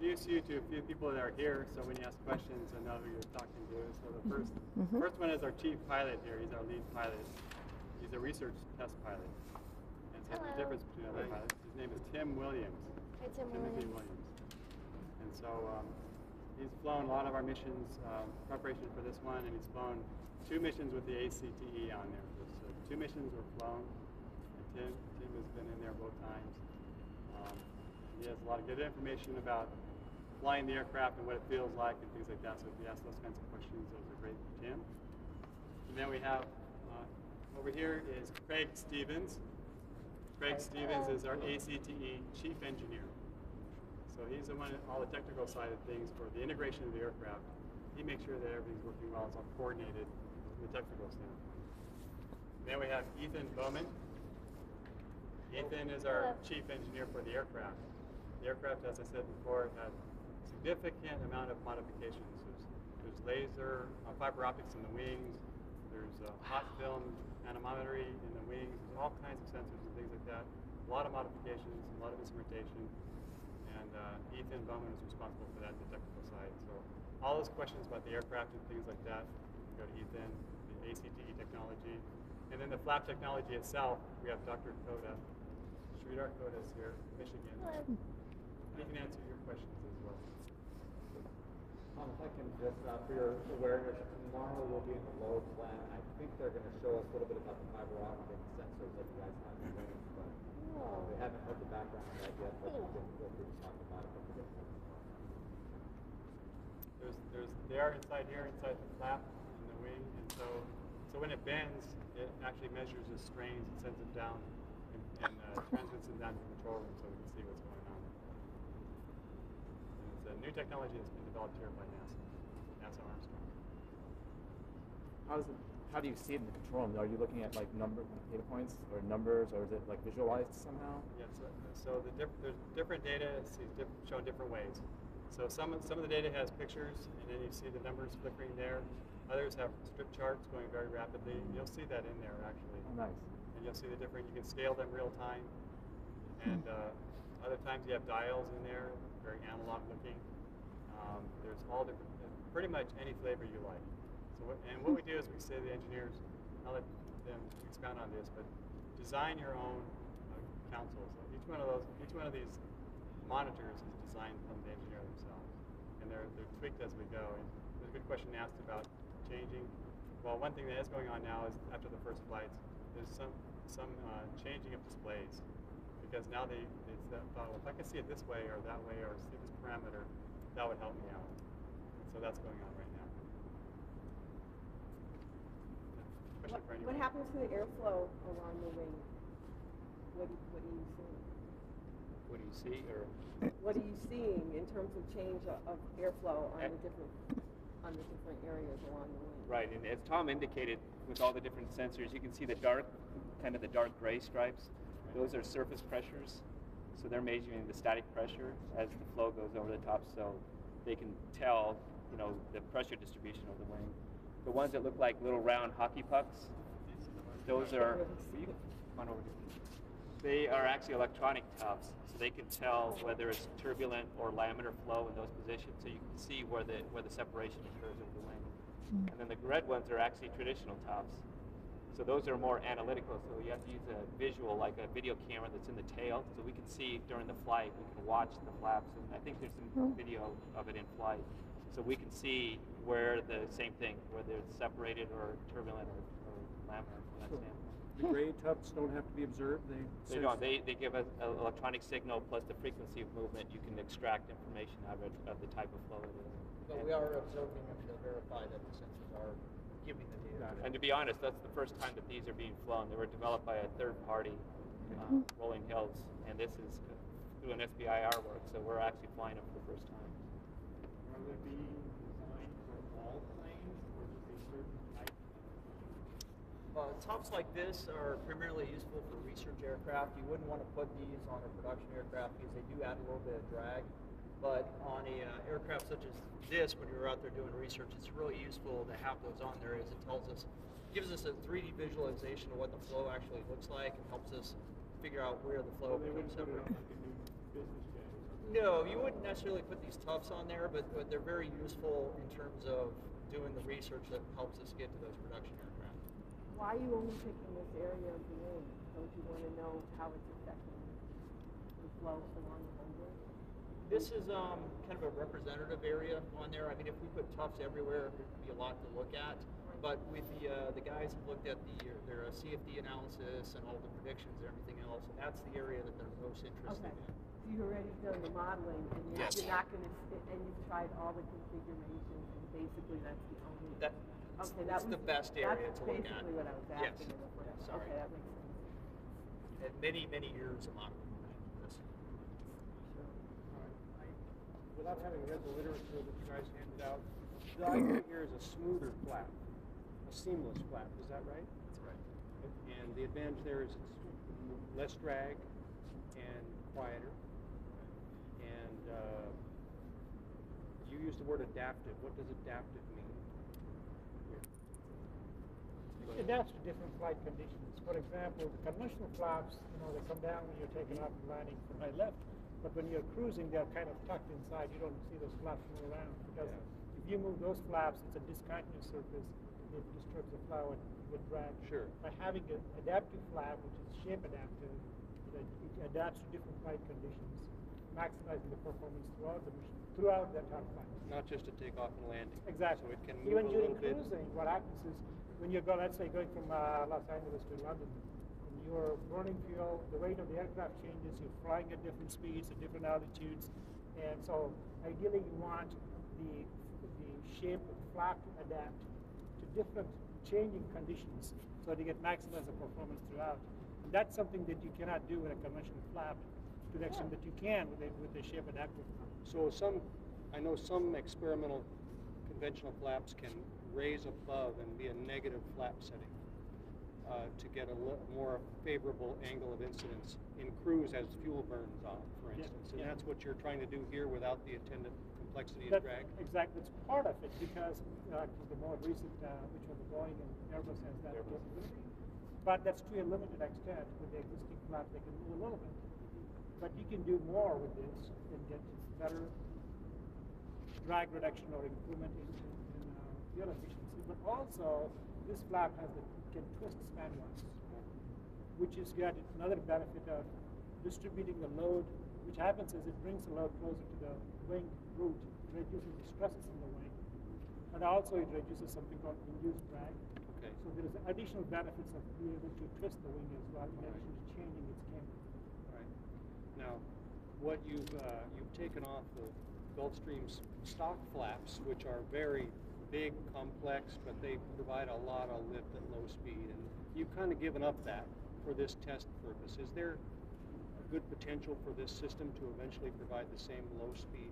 introduce you to a few people that are here, so when you ask questions, I know who you're talking to. So the first one is our chief pilot here. He's our lead pilot. He's a research test pilot. And so the difference between other pilots, his name is Tim Williams. Hi, Timothy Williams. And so he's flown a lot of our missions, preparation for this one, and he's flown 2 missions with the ACTE on there. So 2 missions were flown, and Tim has been in there both times. He has a lot of good information about flying the aircraft and what it feels like and things like that. So if you ask those kinds of questions, those are great for Tim. And then we have over here is Craig Stevens. Craig Stevens is our ACTE chief engineer. So he's the one on all the technical side of things for the integration of the aircraft. He makes sure that everything's working well, it's all coordinated from the technical standpoint. Then we have Ethan Bowman. Ethan is our chief engineer for the aircraft. The aircraft, as I said before, had a significant amount of modifications. There's laser, fiber optics in the wings, there's hot film anemometry in the wings, there's all kinds of sensors and things like that. A lot of modifications, a lot of instrumentation, and Ethan Bowman is responsible for that, the technical side. So all those questions about the aircraft and things like that, go to Ethan, the ACTE technology. And then the flap technology itself, we have Dr. Koda. Sridhar Koda is here, Michigan. Hello. He can answer your questions as well. If I can just, for your awareness, tomorrow we'll be in the load plan. I think they're going to show us a little bit about the fiber optic sensors that you guys have in place, but we haven't heard the background of that yet, but we can feel free to talk about it. They are inside here, inside the flap in the wing, and so when it bends, it actually measures the strains and sends it down and transmits them down to the control room so we can see what's going on. And it's a new technology that's been developed here by NASA Armstrong. How do you see it in the control room? Are you looking at like data points or numbers, or is it like visualized somehow? Yes. So there's different data shown different ways. So some of the data has pictures, and then you see the numbers flickering there. Others have strip charts going very rapidly. You'll see that in there actually. Oh, nice. And you'll see the different. You can scale them real time, and other times you have dials in there, very analog looking. There's all different, pretty much any flavor you like. So what we do is we say to the engineers, I'll let them expound on this, but design your own console. So each one of these monitors is designed from the engineer themselves, and they're tweaked as we go. And there's a good question asked about changing. Well, one thing that is going on now is after the first flights, there's some changing of displays, because now they thought, well, if I could see it this way or that way or see this parameter, that would help me out. And so that's going on right now. Question for anyone? What happens to the airflow along the wing? What do you see? What do you see, or what are you seeing in terms of change of airflow on the different areas along the wing? right? And as Tom indicated, with all the different sensors, you can see the dark gray stripes. Those are surface pressures, so they're measuring the static pressure as the flow goes over the top, so they can tell, the pressure distribution of the wing. The ones that look like little round hockey pucks, those are. Come on over here. They are actually electronic tubs, so they can tell whether it's turbulent or laminar flow in those positions, so you can see where the separation occurs over the wing. And then the red ones are actually traditional tubs. So those are more analytical, so you have to use a visual, like a video camera that's in the tail, so we can see during the flight, we can watch the flaps, and I think there's some video of it in flight. So we can see where the same thing, whether it's separated or turbulent or laminar from that standpoint. The gray tubs don't have to be observed? They don't. They give us an electronic signal plus the frequency of movement. You can extract information out of the type of flow it is. But we are observing them to verify that the sensors are giving the data. And to be honest, that's the first time that these are being flown. They were developed by a third party, Rolling Hills, and this is through an SBIR work, so we're actually flying them for the first time. Are they being designed for all planes, or just a certain type? Tops like this are primarily useful for research aircraft. You wouldn't want to put these on a production aircraft because they do add a little bit of drag. But on a aircraft such as this, when you're out there doing research, it's really useful to have those on there, as it gives us a 3D visualization of what the flow actually looks like, and helps us figure out where the flow becomes separated. Like a new business jet or something No, you wouldn't necessarily put these tufts on there, but they're very useful in terms of doing the research that helps us get to those production aircraft. Why are you only picking this area of the wing? Don't you want to know how it's affecting the flow along the whole wing? This is kind of a representative area on there. I mean, if we put tufts everywhere, it would be a lot to look at. But with the guys have looked at their CFD analysis and all the predictions and everything else, and that's the area that they're most interested in. So you've already done the modeling, and Yes. you're not going to, and you've tried all the configurations, and basically that's the only. That's that the best area to look at. That's basically what I was Yes. asking. Yeah, sorry. Okay, that makes sense. And many years of modeling. This. Without having read the literature that you guys handed out, the idea here is a smoother flap, a seamless flap. Is that right? That's right. And the advantage there is it's less drag and quieter. And you used the word adaptive. What does adaptive mean? It adapts to different flight conditions. For example, the conventional flaps, they come down when you're taking off and landing from right left. But when you're cruising, they're kind of tucked inside. You don't see those flaps move around because if you move those flaps, it's a discontinuous surface. It disturbs the flow and with drag. Sure. By having an adaptive flap, which is shape adaptive, it adapts to different flight conditions, maximizing the performance throughout the mission, throughout the entire flight. Not just to take off and landing. Exactly. So it can move Even a during little bit. cruising, what happens is when you go, let's say, going from Los Angeles to London, when you're burning fuel, the weight of the aircraft changes. You're flying at different speeds, at different altitudes, and so ideally you want the shape of the flap to adapt to different changing conditions, so that you get maximize the performance throughout. And that's something that you cannot do with a conventional flap to the extent that you can with the shape adaptive flap. So I know some experimental conventional flaps can raise above and be a negative flap setting to get a more favorable angle of incidence in cruise as fuel burns off, for instance. And that's what you're trying to do here without the attendant complexity of drag? Exactly. It's part of it because the more recent, which was the Boeing and Airbus has that capability. But that's to a limited extent. With the existing flap, they can move a little bit. But you can do more with this and get better drag reduction or improvement in fuel efficiency. But also, this flap can twist span-wise, which is got another benefit of distributing the load. Which happens is it brings the load closer to the wing root, reduces the stresses in the wing, and also it reduces something called induced drag. Okay. So there is additional benefits of being able to twist the wing as well, in addition to changing its camber. Right. Now, what you've taken off the Gulfstream's stock flaps, which are very big, complex, but they provide a lot of lift at low speed, and you've kind of given up that for this test purpose. Is there a good potential for this system to eventually provide the same low speed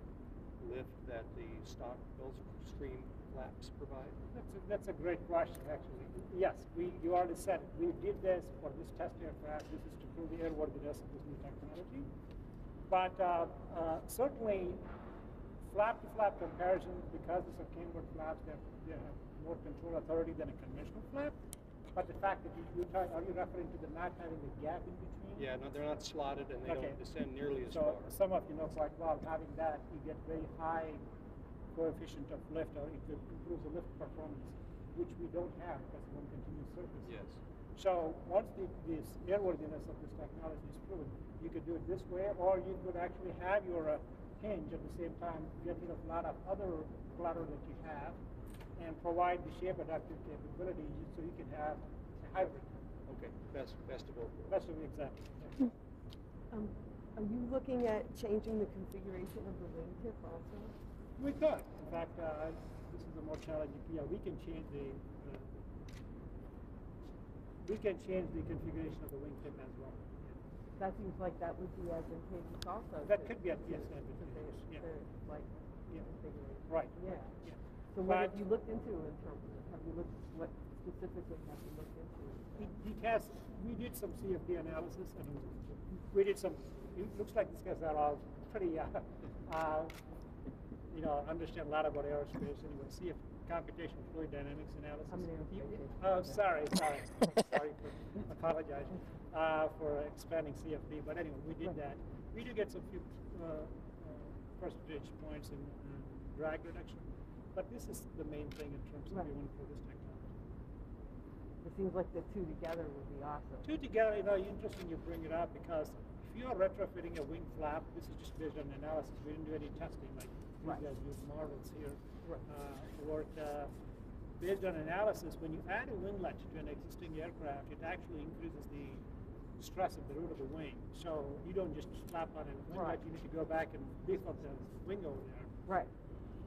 lift that the stock Gulfstream flaps provide? That's a great question, actually. Yes, you already said it. We did this for this test aircraft. This is to prove the airworthiness of this new technology. But certainly, flap-to-flap comparison, because these are cambered flaps, they have more control authority than a conventional flap. But the fact that are you referring to the not having a gap in between? Yeah, no, they're not slotted and they don't descend nearly as so far. Some of you know quite well, having that, you get very high coefficient of lift, or it improves the lift performance, which we don't have because it's one continuous surface. Yes. So once this airworthiness of this technology is proven, you could do it this way, or you could actually have your hinge at the same time, get rid of a lot of other clutter that you have, and provide the shape adaptive capability so you can have a hybrid. Okay, best of both worlds. That's what we exactly. Are you looking at changing the configuration of the wingtip also? We could. In fact, this is a more challenging. Yeah, we can change the configuration of the wingtip as well. That seems like that would be advantageous also. That could be advantageous. Yeah. Configuration. Right. Yeah. Yeah. So what have you looked into in terms of, what specifically have you looked into? We did some CFD analysis, and we did some, it looks like these guys are all pretty, understand a lot about aerospace. Anyway, computational fluid dynamics analysis. I'm an aerospace. Oh, sorry. Apologize for expanding CFD. But anyway, we did that. We do get some few percentage points in drag reduction. But this is the main thing in terms of Right. even for this technology. It seems like the two together would be awesome. Two together, interesting you bring it up because if you are retrofitting a wing flap, this is just based on analysis. We didn't do any testing like Right. you guys use Marvels here. Right. Worked based on analysis. When you add a winglet to an existing aircraft, it actually increases the stress at the root of the wing. So you don't just slap on a winglet. Right. You need to go back and beef up the wing over there. Right.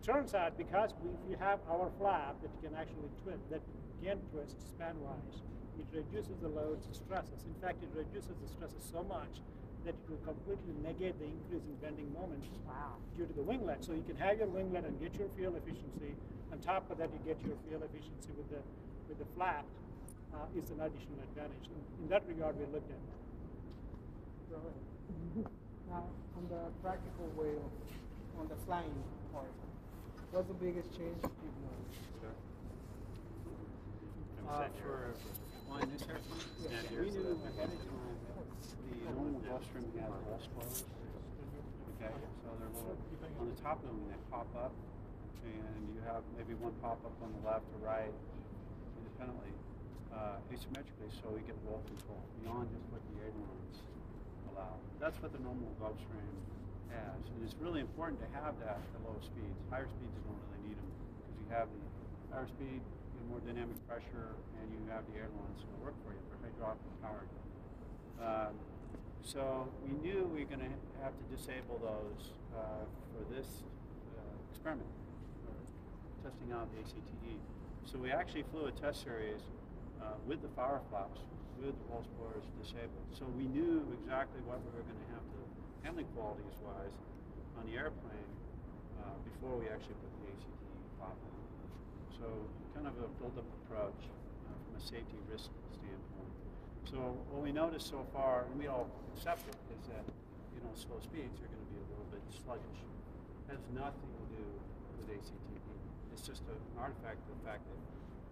Turns out because if you have our flap that can actually twist, that can twist span-wise, it reduces the loads and stresses. In fact, it reduces the stresses so much that it will completely negate the increase in bending moment Wow. due to the winglet. So you can have your winglet and get your fuel efficiency. On top of that, you get your fuel efficiency with the flap. Is an additional advantage. In that regard, we looked at that. Brilliant. Now, on the practical way of, on the flying part, what's the biggest change you've noticed? For flying this airplane, we knew ahead of time the normal Gulfstream has roll spoilers. Okay, so they're little on the top of them, they pop up, and you have maybe one pop up on the left or right independently, asymmetrically, so we get roll control beyond just what the ailerons allow. That's what the normal Gulfstream has, and it's really important to have that at low speeds. Higher speeds you don't really need them because you have the higher speed, you have more dynamic pressure, and you have the ailerons that work for you. They're hydraulically powered. So we knew we were going to have to disable those for this experiment, testing out the ACTE. So we actually flew a test series with the power flaps, with the roll spoilers disabled. So we knew exactly what we were going to have to, handling qualities wise, on the airplane before we actually put the ACTE flap on. So kind of a build-up approach from a safety risk standpoint. So what we noticed so far, and we all accept it, is that slow speeds are going to be a little bit sluggish. It has nothing to do with ACTE. It's just an artifact of the fact that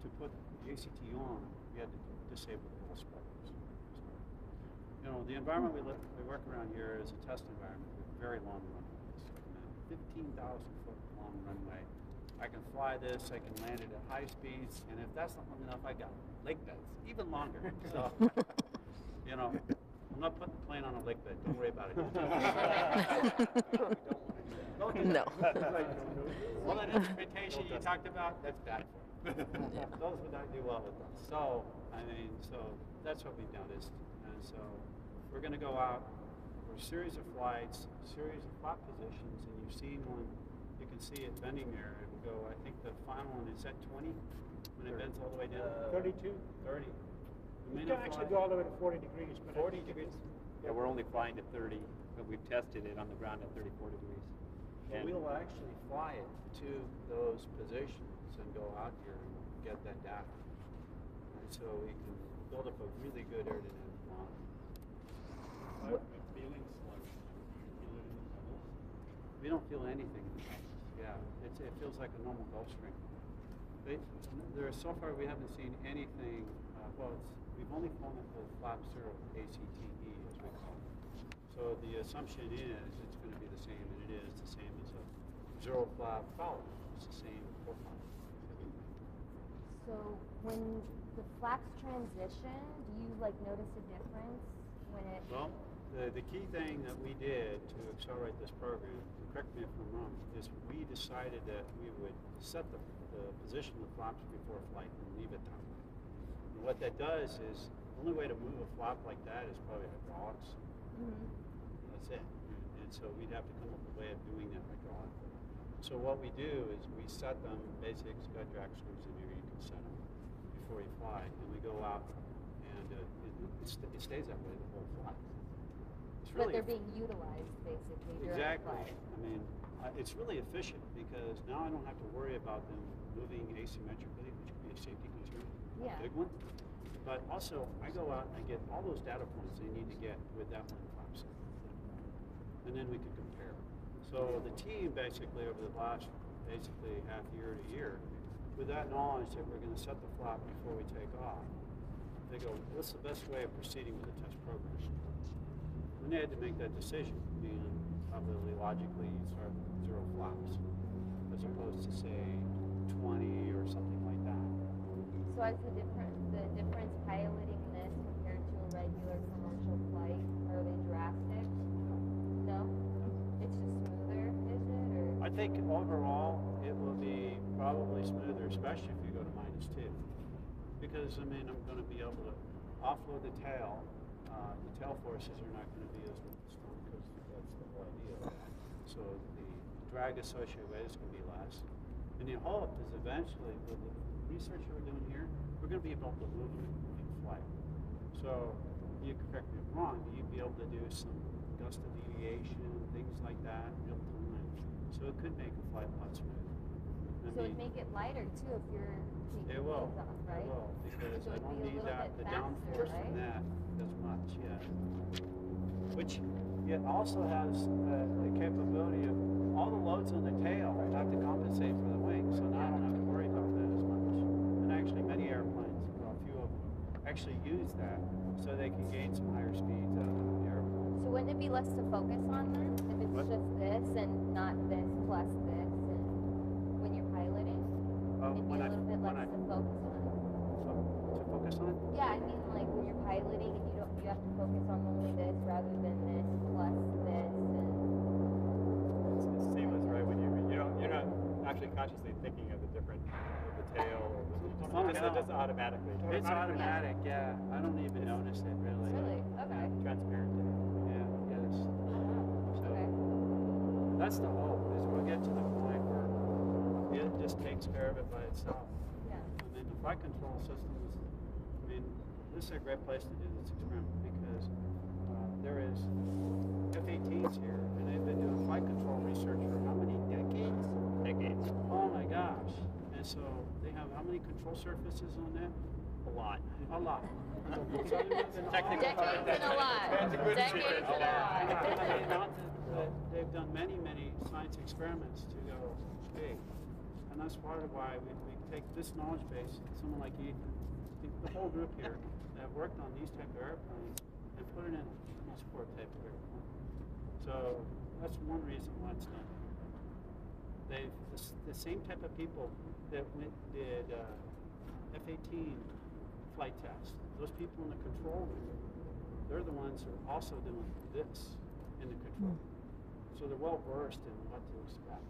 to put the ACTE on, we had to disable the roll spoilers. So, the environment we work around here is a test environment with very long runways. 15,000 foot long runway. I can fly this, I can land it at high speeds, and if that's not long enough, I got lake beds, even longer. So, I'm not putting the plane on a lake bed. Don't worry about it. No. All that instrumentation you talked about, that's bad for them. Those would not do well with us. So, that's what we noticed. And so we're going to go out for a series of flights, series of flap positions, and you've seen one, you can see it bending there. It will go, I think the final one is at 20 when it bends all the way down. 32. 30. You can actually go all the way to 40 degrees. But 40 degrees. Yeah, we're only flying to 30, but we've tested it on the ground at 34 degrees. And we'll actually fly it to those positions and go out here and get that data. And so we can build up a really good aerodynamic model. We don't feel anything in the tunnels. Yeah, it feels like a normal Gulfstream. So far we haven't seen anything. We've only flown it with flap 0 ACTE, as we call it. So the assumption is it's going to be the same, and it is the same as a 0 flap foul. It's the same profile. So when the flaps transition, do you notice a difference when it? Well, the key thing that we did to accelerate this program, and correct me if I'm wrong, is we decided that we would set the position of the flaps before flight and leave it that way. And what that does is, the only way to move a flap like that is probably hydraulics. Mm-hmm. That's it. And so we'd have to come up with a way of doing that hydraulically. So what we do is we set them, basically, it's got drag screws in here, you can set them before you fly, and we go out, and it stays that way the whole flight. It's But really they're being utilized basically during exactly. flight. I mean, it's really efficient because now I don't have to worry about them moving asymmetrically, which could be a safety concern, Yeah. a big one. But also, I go out and I get all those data points they need to get with that one flap set. And then we can compare. So the team basically over the last half year to year, with that knowledge that we're going to set the flap before we take off, they go, what's the best way of proceeding with the test program? And they had to make that decision. I mean, probably logically you'd start with 0 flaps, as opposed to say 20 or something like that. So as the difference piloting this compared to a regular commercial flight, are they drastic? No? It's just smoother, is it? Or? I think overall it will be probably smoother, especially if you go to -2. Because, I mean, I'm going to be able to offload the tail. The tail forces are not going to be as strong because that's the whole idea. So the drag associated with it is going to be less. And the hope is eventually, with the research we're doing here, we're going to be able to move it in flight. So you can correct me if I'm wrong, but you'd be able to do some gust of deviation, things like that, real time. So it could make a flight a lot smoother. So it'd make it lighter too if you're taking it will. things off, right? It will, because So I it'd don't be a need little that bit the faster, downforce from right? that as much, yeah. Which it also has the capability of all the loads on the tail have to compensate for the wing, so now I don't have to worry about that as much. And actually, many airplanes, well, a few of them, actually use that so they can gain some higher speeds out of the airplane. So wouldn't it be less to focus on then? If it's What? just this and not this plus this and when you're piloting? It'd be a little bit less to focus on. To focus on? Yeah, I mean like when you're piloting and you have to focus on only this rather than this plus this and It's seamless, right? When you're not actually consciously thinking of the different of the tail or just automatically. It's automatic, yeah. I don't even notice it really. really? Okay. Transparent. Yeah, yes. So Okay. that's the hope, is we'll get to the point where it just takes care of it by itself. Yeah. And then the flight control systems, I mean, this is a great place to do this experiment because there is F-18s here, and they've been doing flight control research for how many decades? Decades. Oh my gosh. And so they have how many control surfaces on that? A lot. A lot. Technical Decades and a lot. That's a good Decades secret. and a lot. I mean, not that they've done many science experiments to go big. And that's part of why we take this knowledge base, someone like Ethan, the whole group here that have worked on these type of airplanes, and put it in a transport type of airplane. So that's one reason why it's done. The same type of people that did F-18 flight tests, those people in the control room, they're the ones who are also doing this in the control room. So they're well versed in what to expect.